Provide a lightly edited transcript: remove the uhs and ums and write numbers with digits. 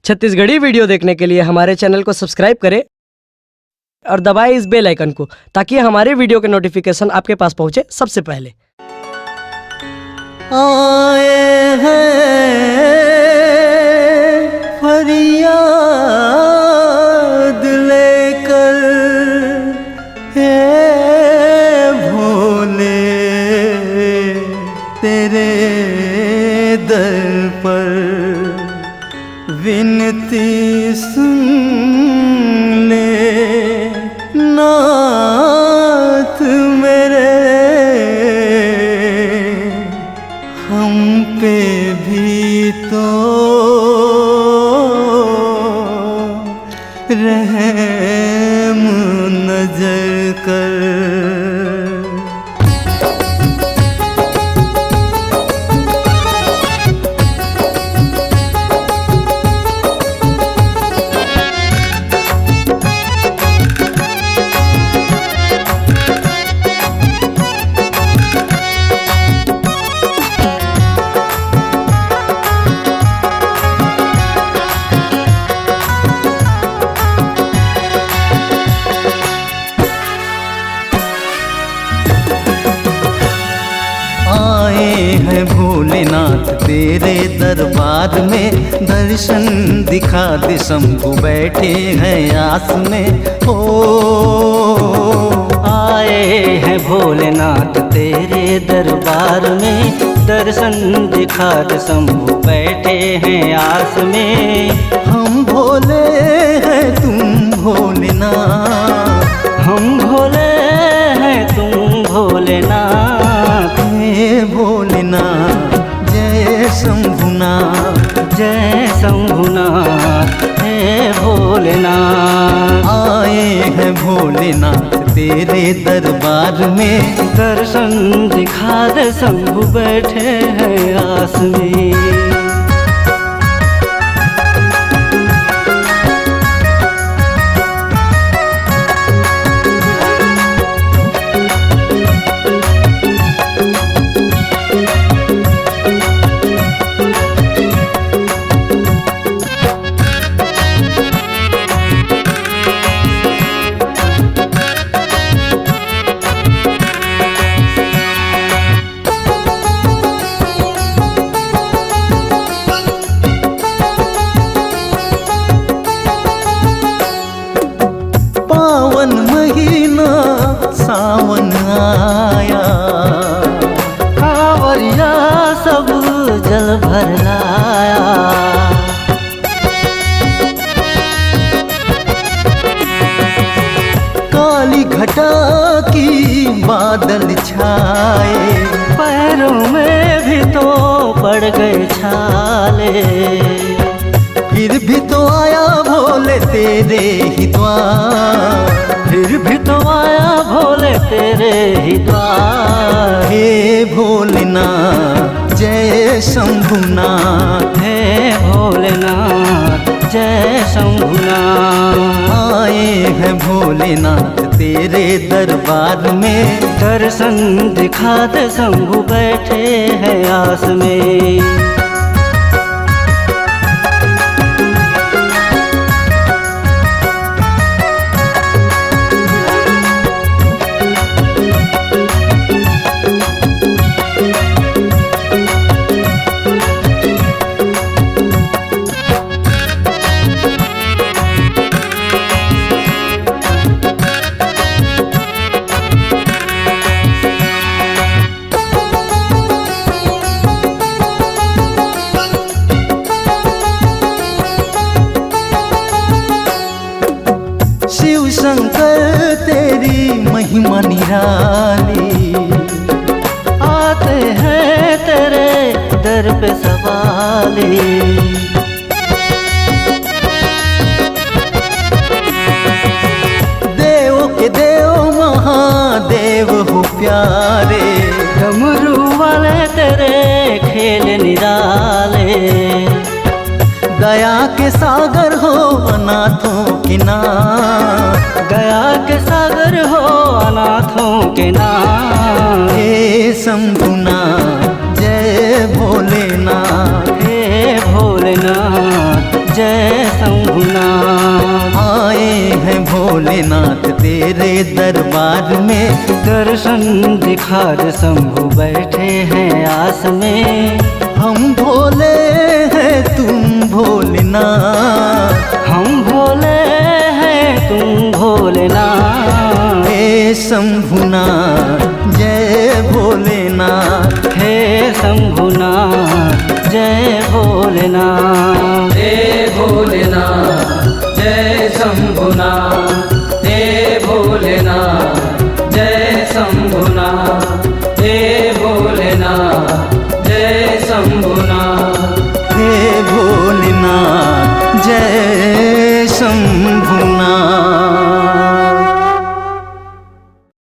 Chhattisgarhi video देखने के लिए हमारे चैनल को सब्सक्राइब करें और दबाएं इस बेल आइकन को ताकि हमारे वीडियो के नोटिफिकेशन आपके पास पहुंचे सबसे पहले। आए हैं फरियाद लेकर हे भोले तेरे दर पर, विनती सुन ले नाथ मेरे, हम पे भी तो रहम नजर कर। है भोलेनाथ तेरे दरबार में, दर्शन दिखा दे शंभु बैठे हैं आस में। ओ आए हैं भोलेनाथ तेरे दरबार में, दर्शन दिखा दे शंभु बैठे हैं आस में। हम भोले हैं तुम भोलेनाथ, हम भोले हैं तुम भोलेनाथ। हे भोलेनाथ जय शंभुनाथ, जय शंभुनाथ हे भोलेनाथ। आए हैं भोलेनाथ तेरे दरबार में, दर्शन दिखा दे शंभु बैठे हैं आस में। पावन महीना सावन आया, कांवरिया सब जल भर लाया। काली घटा की बादल छाए, पैरों में भी तो पड़ गए छाले। फिर भी तो आया भोले तेरे ही द्वार, फिर भी तो आया भोले तेरे ही द्वार। हे भोलेनाथ जय शंभुनाथ, हे भोलेनाथ जय शंभुनाथ। आए हैं भोलेनाथ तेरे दरबार में, दर्शन दिखा दे शंभु बैठे हैं आस में। शिव शंकर तेरी महिमा निराली, आते हैं तेरे दर पे सवाली। देव के देव महादेव हो प्यारे, डमरू वाले तेरे खेल निराले। दया के सागर हो अनाथों के नाथ, दया के सागर हो अनाथों के नाथ। हे शंभुनाथ जय भोलेनाथ, हे भोलेनाथ जय शंभुनाथ। आए हैं भोलेनाथ तेरे दरबार में, दर्शन दिखा दे शंभु बैठे हैं आस में। हम भोले हैं तुम भोलेनाथ, हम भोले हैं तुम भोलेनाथ। हे शंभुनाथ जय भोलेनाथ, हे शंभुनाथ जय भोलेनाथ। जय भोलेनाथ जय शंभुनाथ।